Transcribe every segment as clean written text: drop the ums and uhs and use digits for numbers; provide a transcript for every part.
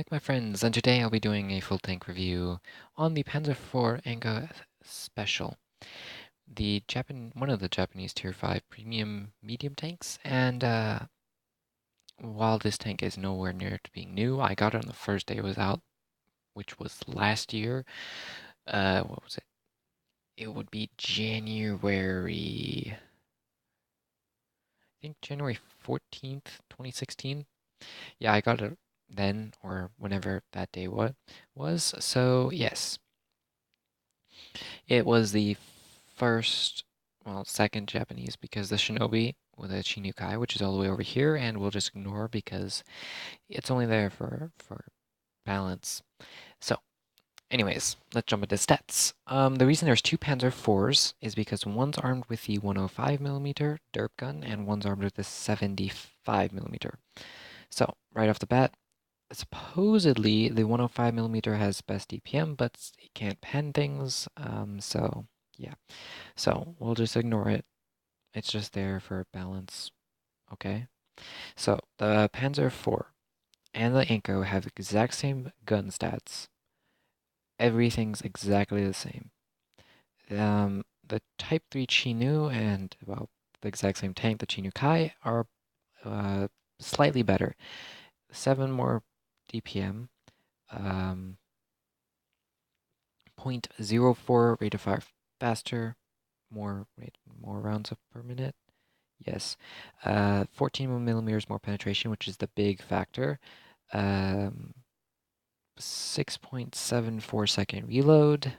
back, my friends, and today I'll be doing a full tank review on the Panzer IV Anko Special, one of the Japanese Tier 5 premium medium tanks. And while this tank is nowhere near to being new, I got it on the first day it was out, which was last year. What was it? It would be January, I think January 14th, 2016. Yeah, I got it then or whenever that day was. So yes, it was the first, well, second Japanese because the Shinobi with a Chinukai, which is all the way over here, and we'll just ignore because it's only there for balance. So, anyways, let's jump into stats. The reason there's two Panzer IVs is because one's armed with the 105mm derp gun and one's armed with the 75mm. So, right off the bat, supposedly the 105mm has best DPM, but it can't pen things. So yeah. So we'll just ignore it. It's just there for balance. Okay. So the Panzer IV and the Anko have the exact same gun stats. Everything's exactly the same. The Type 3 Chinu and, well, the exact same tank, the Chinu Kai, are slightly better. 7 more DPM, 0.04 rate of fire faster, more rounds per minute. Yes, 14 millimeters more penetration, which is the big factor. 6.74 second reload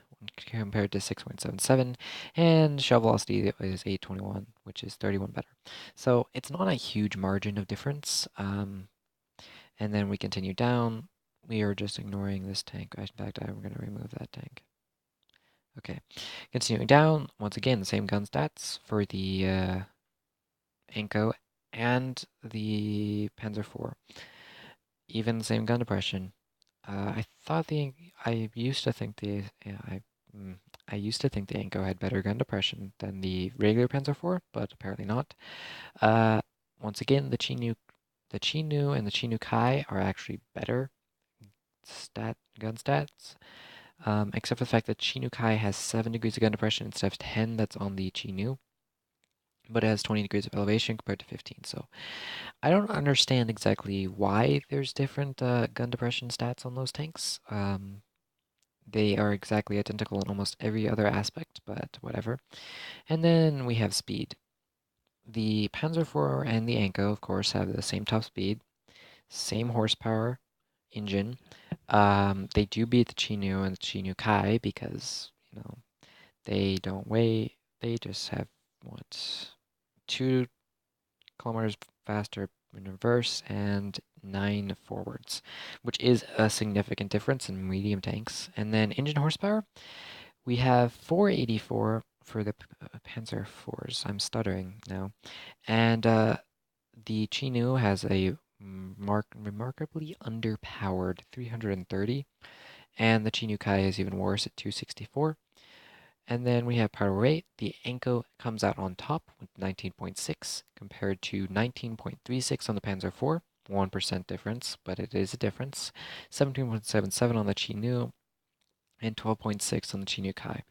compared to 6.77, and shell velocity is 821, which is 31 better. So it's not a huge margin of difference. And then we continue down. We are just ignoring this tank. In fact, I'm going to remove that tank. Okay, continuing down, once again, the same gun stats for the Anko and the Panzer IV. Even the same gun depression. I used to think the I used to think the Anko had better gun depression than the regular Panzer IV, but apparently not. Once again, the Chinu and the Chinu Kai are actually better gun stats. Except for the fact that Chinu Kai has 7 degrees of gun depression instead of 10 that's on the Chinu, but it has 20 degrees of elevation compared to 15. So I don't understand exactly why there's different gun depression stats on those tanks. They are exactly identical in almost every other aspect, but whatever. And then we have speed. The Panzer IV and the Anko, of course, have the same top speed, same horsepower engine. They do beat the Chinu and the Chinu Kai because, they don't weigh. They just have, what, 2 kilometers faster in reverse and 9 forwards, which is a significant difference in medium tanks. And then engine horsepower, we have 484 for the Panzer IVs. I'm stuttering now. And the Chinu has a remarkably underpowered 330, and the Chinu Kai is even worse at 264. And then we have power rate. The Anko comes out on top with 19.6 compared to 19.36 on the Panzer IV. 1% difference, but it is a difference. 17.77 on the Chinu and 12.6 on the Chinu Kai.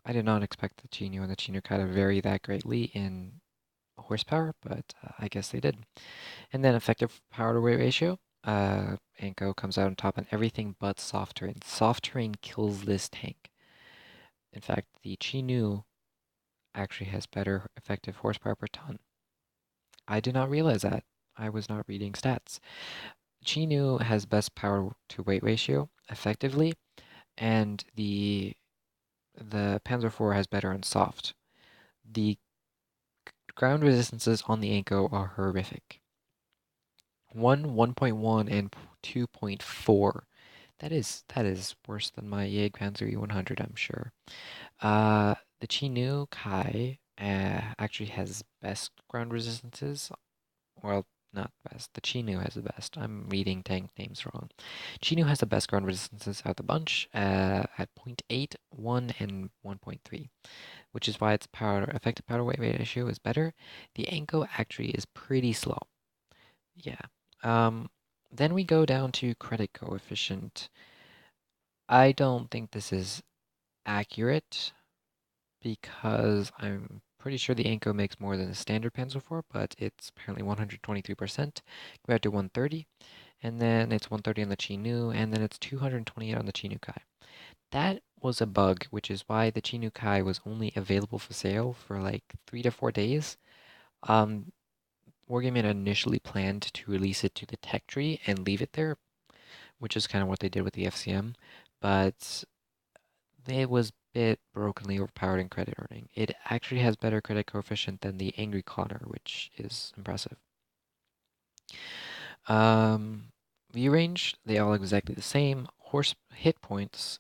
I did not expect the Chinu and the Chinu Kai to vary that greatly in horsepower, but I guess they did. And then effective power to weight ratio. Anko comes out on top on everything but soft terrain. Soft terrain kills this tank. In fact, the Chinu actually has better effective horsepower per ton. I did not realize that. I was not reading stats. Chinu has best power to weight ratio effectively, and the Panzer IV has better on soft. The ground resistances on the Anko are horrific. 1.1, and 2.4. That is worse than my Panzer E100, I'm sure. The Chinu Kai actually has best ground resistances. Well, not best. The Chinu has the best. I'm reading tank names wrong. Chinu has the best ground resistances out the bunch at 0.8, 1, and 1.3, which is why its effective power weight ratio is better. The Anko actually is pretty slow. Yeah. Then we go down to credit coefficient. I don't think this is accurate because I'm pretty sure the Anko makes more than the standard Panzer IV, but it's apparently 123% compared to 130, and then it's 130 on the Chi-Nu, and then it's 228 on the Chi-Nu Kai. That was a bug, which is why the Chi-Nu Kai was only available for sale for like 3 to 4 days. Wargaming had initially planned to release it to the tech tree and leave it there, which is kind of what they did with the FCM, but it was a bit brokenly overpowered in credit earning. It actually has better credit coefficient than the Angry Connor, which is impressive. View range, they all exactly the same. Horse hit points,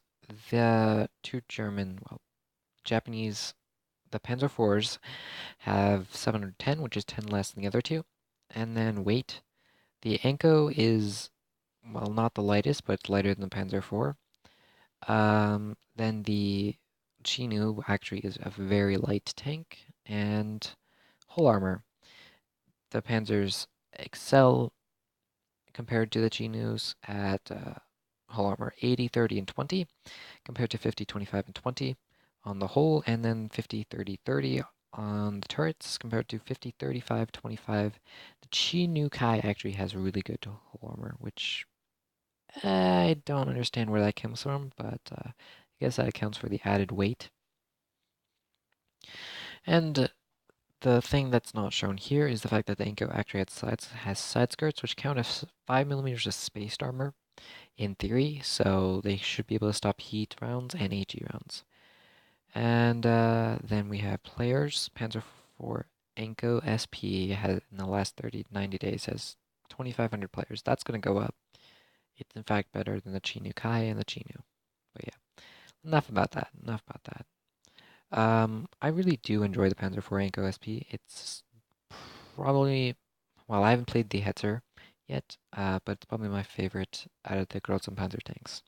the two German, well, Japanese, the Panzer IVs have 710, which is 10 less than the other two. And then weight, the Anko is, well, not the lightest, but it's lighter than the Panzer IV. Then the Chi-Nu actually is a very light tank, and hull armor. The Panzers excel compared to the Chi-Nus at hull armor 80, 30, and 20, compared to 50, 25, and 20 on the hull, and then 50, 30, 30 on the turrets compared to 50, 35, 25. The Chi-Nu Kai actually has really good hull armor, which I don't understand where that comes from, but I guess that accounts for the added weight. And the thing that's not shown here is the fact that the Anko actually has side skirts, which count as 5 millimeters of spaced armor in theory, so they should be able to stop heat rounds and HE rounds. And then we have players. Panzer IV Anko SP has, in the last 90 days, has 2,500 players. That's going to go up. It's in fact better than the Chi-Nu Kai and the Chi-Nu. But yeah, enough about that. Enough about that. I really do enjoy the Panzer IV Anko SP. It's probably, well, I haven't played the Hetzer yet, but it's probably my favorite out of the Girls Und Panzer tanks.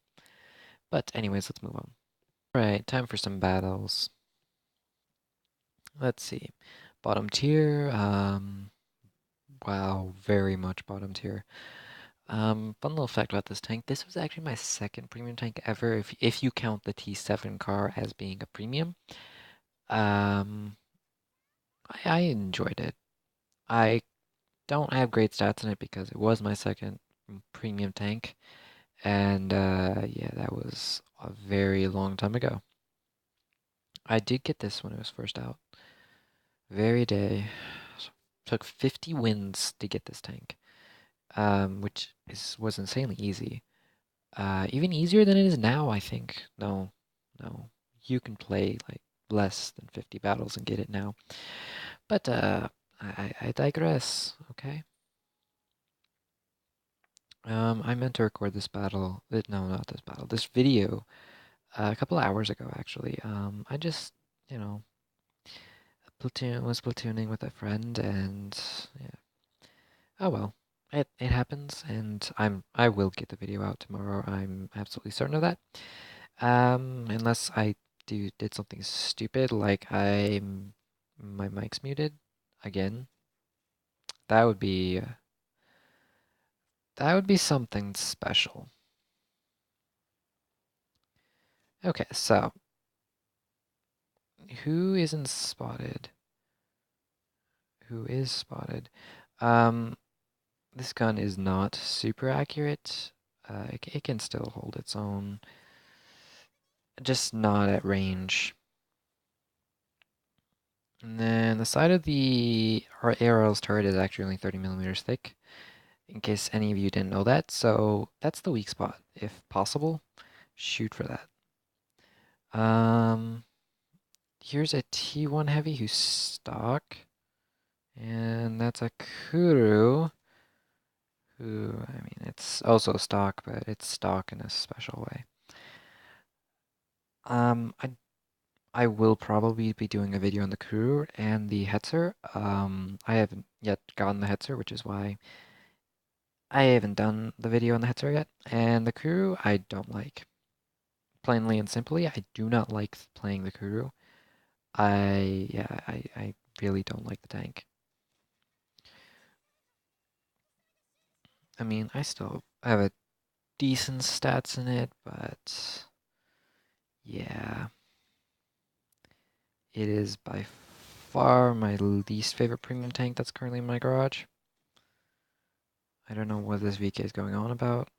But anyways, let's move on. Right, time for some battles. Let's see. Bottom tier, wow, very much bottom tier. Fun little fact about this tank. This was actually my second premium tank ever, if you count the T7 car as being a premium. Um, I enjoyed it. I don't have great stats in it because it was my second premium tank, and yeah, that was a very long time ago. I did get this when it was first out. Very day. Took 50 wins to get this tank, which was insanely easy. Even easier than it is now, I think. No, no. You can play like less than 50 battles and get it now. But I digress, okay? I meant to record this battle. No, not this battle. This video a couple hours ago, actually. I just, you know, was platooning with a friend, and yeah. Oh well, it happens, and I will get the video out tomorrow. I'm absolutely certain of that. Unless I did something stupid, like my mic's muted again. That would be something special. Okay, so who isn't spotted? Who is spotted? Um, this gun is not super accurate. It can still hold its own, just not at range. And then the side of the ARL's turret is actually only 30 millimeters thick, in case any of you didn't know that. So that's the weak spot. If possible, shoot for that. Here's a T1 heavy who's stock, and that's a Kuru, who, I mean, it's also stock, but it's stock in a special way. I will probably be doing a video on the Kuru and the Hetzer. I haven't yet gotten the Hetzer, which is why I haven't done the video on the Hetzer yet. And the Kuru, I don't like. Plainly and simply, I do not like playing the Kuru. I really don't like the tank. I mean, I still have a decent stats in it, but yeah, it is by far my least favorite premium tank that's currently in my garage. I don't know what this VK is going on about.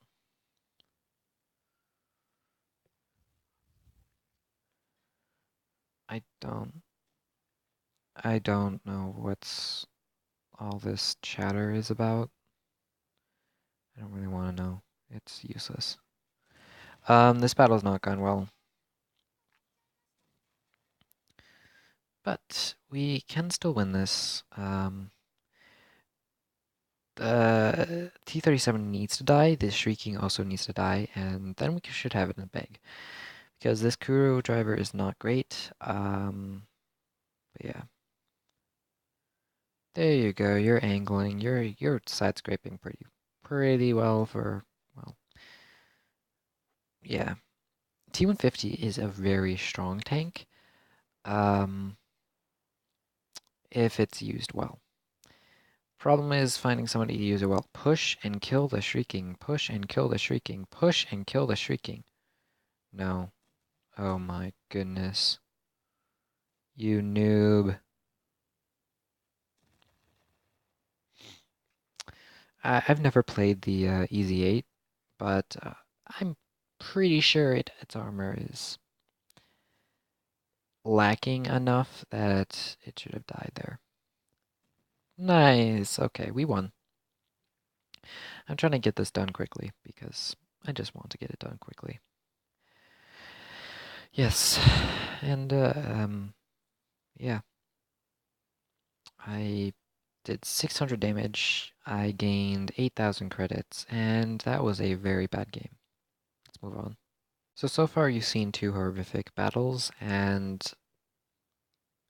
I don't know what's all this chatter is about. I don't really want to know. It's useless. This battle's not gone well. But we can still win this. The T-37 needs to die, this Shrieking also needs to die, and then we should have it in the bag. Because this Kuro driver is not great. But yeah. There you go, you're angling, you're side scraping pretty well for, well, yeah. T-150 is a very strong tank, if it's used well. Problem is finding somebody to use it well. Push and kill the Shrieking, push and kill the Shrieking, push and kill the Shrieking. No. Oh my goodness. You noob. I've never played the Easy 8, but I'm pretty sure its armor is lacking enough that it should have died there. Nice. Okay, we won. I'm trying to get this done quickly because I just want to get it done quickly. Yes, and yeah. I did 600 damage. I gained 8,000 credits, and that was a very bad game. Let's move on. So far you've seen 2 horrific battles, and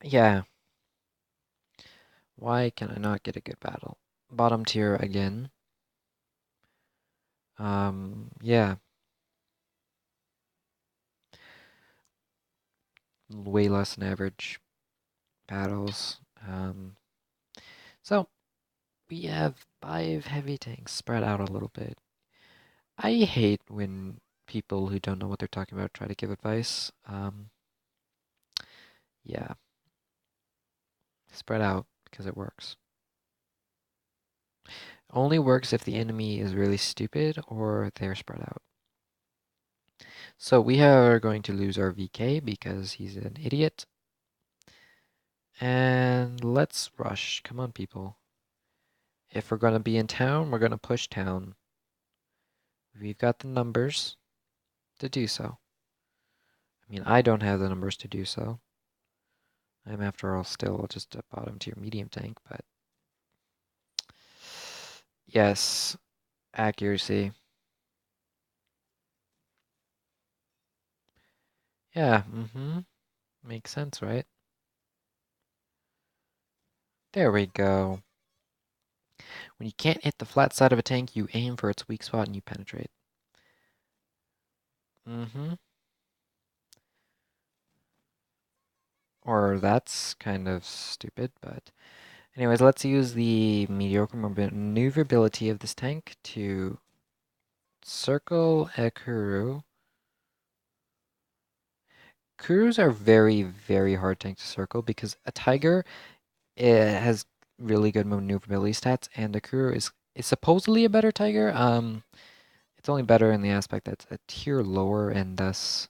yeah, why can I not get a good battle? Bottom tier again. Yeah, way less than average battles. So we have 5 heavy tanks spread out a little bit. I hate when people who don't know what they're talking about try to give advice. Yeah, spread out because it works. Only works if the enemy is really stupid or they're spread out. So we are going to lose our VK because he's an idiot. And let's rush. Come on, people. If we're going to be in town, we're going to push town. We've got the numbers to do so. I mean, I don't have the numbers to do so. I'm, after all, still just a bottom tier medium tank, but yes, accuracy. Yeah, makes sense, right? There we go. When you can't hit the flat side of a tank, you aim for its weak spot and you penetrate. Or that's kind of stupid, but anyways, let's use the mediocre maneuverability of this tank to circle a Kuru. Kurus are very, very hard tank to circle because a Tiger, it has really good maneuverability stats, and the Kuru is supposedly a better Tiger. It's only better in the aspect that it's a tier lower and thus,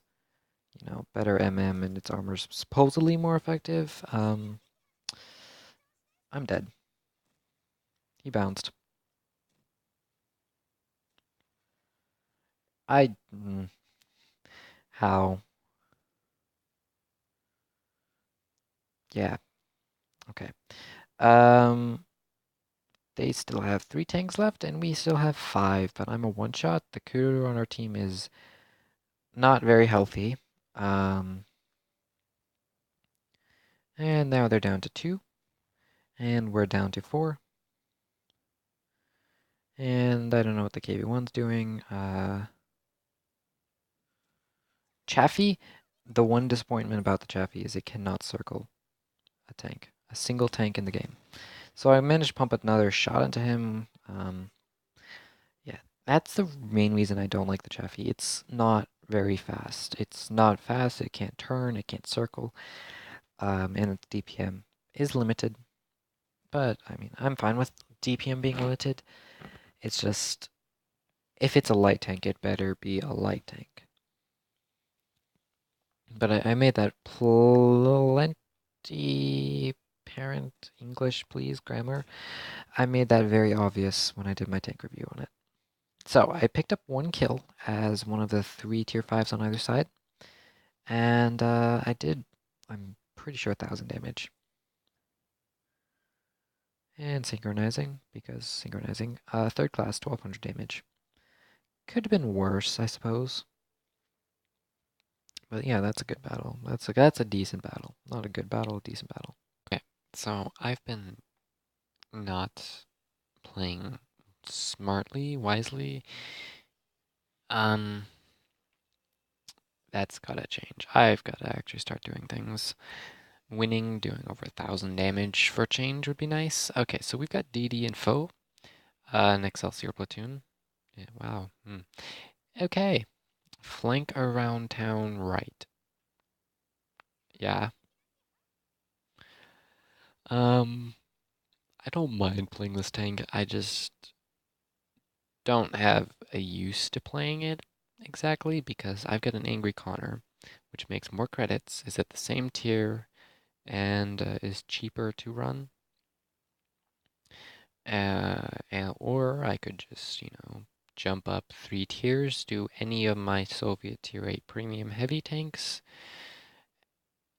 you know, better MM and its armor's supposedly more effective. I'm dead. He bounced. I how? Yeah. Okay. Um, they still have 3 tanks left, and we still have 5, but I'm a one-shot. The Kuru on our team is not very healthy. Um, and now they're down to 2, and we're down to 4. And I don't know what the KV-1's doing. Chaffee, the one disappointment about the Chaffee is it cannot circle a tank, a single tank in the game. So I managed to pump another shot into him. That's the main reason I don't like the Chaffee. It's not very fast. It's not fast, it can't turn, it can't circle, and its DPM is limited. But, I mean, I'm fine with DPM being limited. It's just, if it's a light tank, it better be a light tank. But I made that plenty parent English, please, grammar. I made that very obvious when I did my tank review on it. So I picked up 1 kill as one of the 3 tier 5s on either side. And I'm pretty sure 1,000 damage. And synchronizing, because synchronizing. Third class, 1,200 damage. Could have been worse, I suppose. But yeah, that's a good battle. That's a decent battle. Not a good battle, a decent battle. Okay, so I've been not playing smartly, wisely. Um, that's gotta change. I've gotta actually start doing things. Winning, doing over 1,000 damage for change would be nice. Okay, so we've got DD and Foe, an Excelsior platoon. Yeah, wow. Okay, flank around town right. Yeah. Um, I don't mind playing this tank. I just don't have a use to playing it exactly because I've got an Angry Connor, which makes more credits, is at the same tier, and is cheaper to run. Or I could just, jump up 3 tiers, do any of my Soviet tier 8 premium heavy tanks.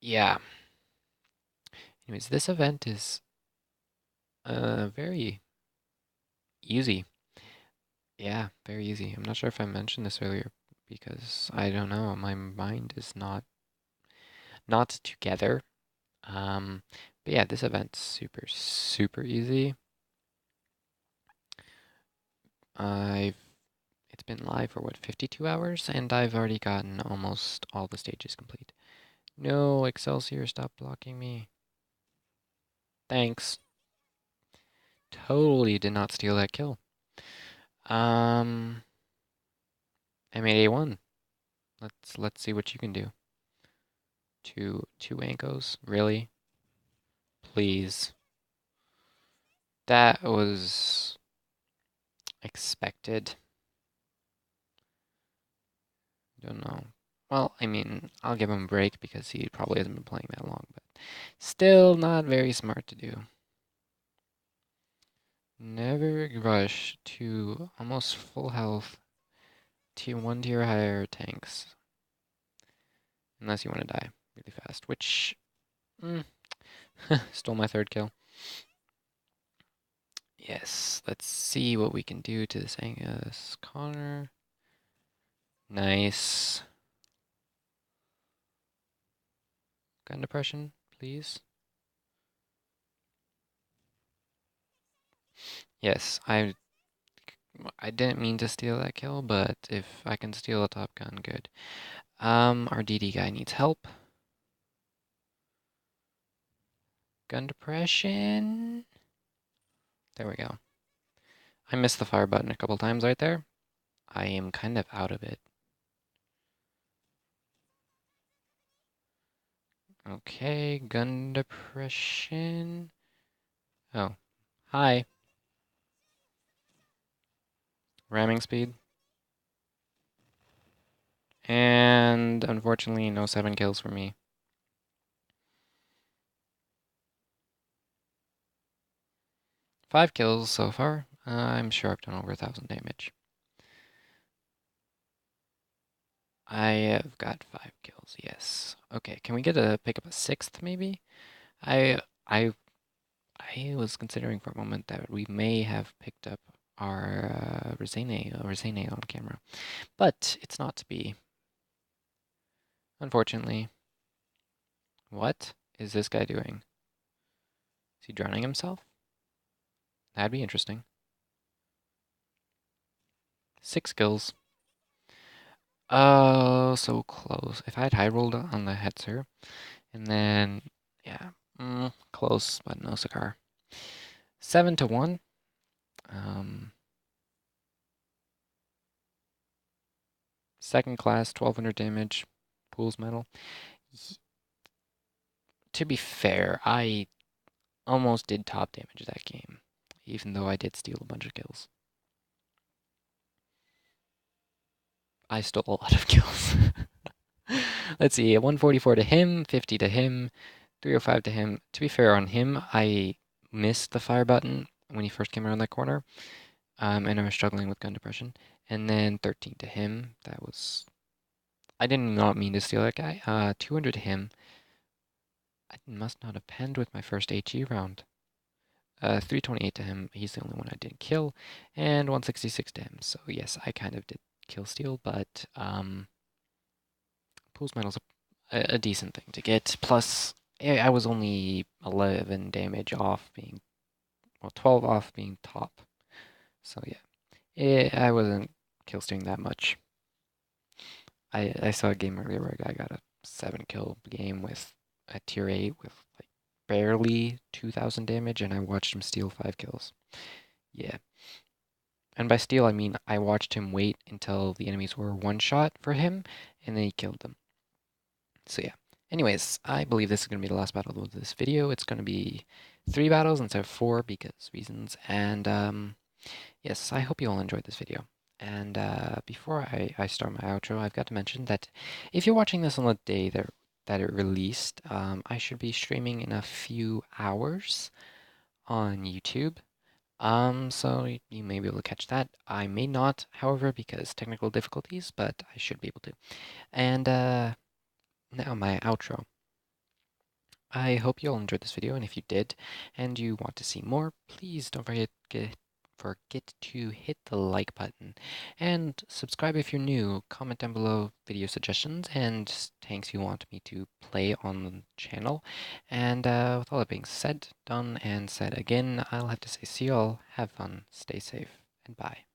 Yeah. Anyways, this event is very easy. Yeah, very easy. I'm not sure if I mentioned this earlier because I don't know. My mind is not together. Um, but yeah, this event's super, super easy. I've It's been live for what, 52 hours, and I've already gotten almost all the stages complete. No, Excelsior, stop blocking me. Thanks. Totally did not steal that kill. Um, I made A1. Let's see what you can do. Two Ankos, really? Please. That was expected. Don't know. Well, I mean, I'll give him a break because he probably hasn't been playing that long, but still not very smart to do. Never rush to almost full health to 1 tier higher tanks unless you want to die really fast, which stole my 3rd kill. Yes, let's see what we can do to this Angus Connor. Nice. Gun depression, please. Yes, I didn't mean to steal that kill, but if I can steal a top gun, good. Our DD guy needs help. Gun depression. There we go. I missed the fire button a couple times right there. I am kind of out of it. Okay, gun depression. Oh, hi. Ramming speed. And unfortunately, no 7 kills for me. 5 kills so far. I'm sure I've done over 1,000 damage. I have got 5 kills, yes. Okay, can we pick up a 6th maybe? I I I was considering for a moment that we may have picked up our Rosene on camera, but it's not to be. Unfortunately. What is this guy doing? Is he drowning himself? That'd be interesting. 6 kills. Oh, so close. If I had high rolled on the Hetzer, and then, yeah, close, but no cigar. 7-1. Um, Second class, 1200 damage, Pool's Medal. To be fair, I almost did top damage that game, even though I did steal a bunch of kills. I stole a lot of kills. Let's see, 144 to him, 50 to him, 305 to him. To be fair on him, I missed the fire button when he first came around that corner, and I was struggling with gun depression. And then 13 to him. That was... I did not mean to steal that guy. 200 to him. I must not have penned with my first HE round. 328 to him. He's the only one I didn't kill. And 166 to him. So yes, I kind of did kill steal, but Pool's Medal's a decent thing to get. Plus, I was only 11 damage off being, well, 12 off being top. So yeah, I wasn't kill stealing that much. I saw a game earlier where a guy got a 7 kill game with a tier 8 with like barely 2,000 damage, and I watched him steal 5 kills. Yeah. And by steal, I mean I watched him wait until the enemies were one shot for him, and then he killed them. So yeah. Anyways, I believe this is going to be the last battle of this video. It's going to be 3 battles instead of 4 because reasons. And yes, I hope you all enjoyed this video. And before I start my outro, I've got to mention that if you're watching this on the day that it released, I should be streaming in a few hours on YouTube. So you may be able to catch that. I may not, however, because technical difficulties, but I should be able to. And now my outro. I hope you all enjoyed this video, and if you did, and you want to see more, please don't forget to hit the like button, and subscribe if you're new. Comment down below video suggestions and tanks you want me to play on the channel. And with all that being said, done, and said again, I'll have to say see you all, have fun, stay safe, and bye.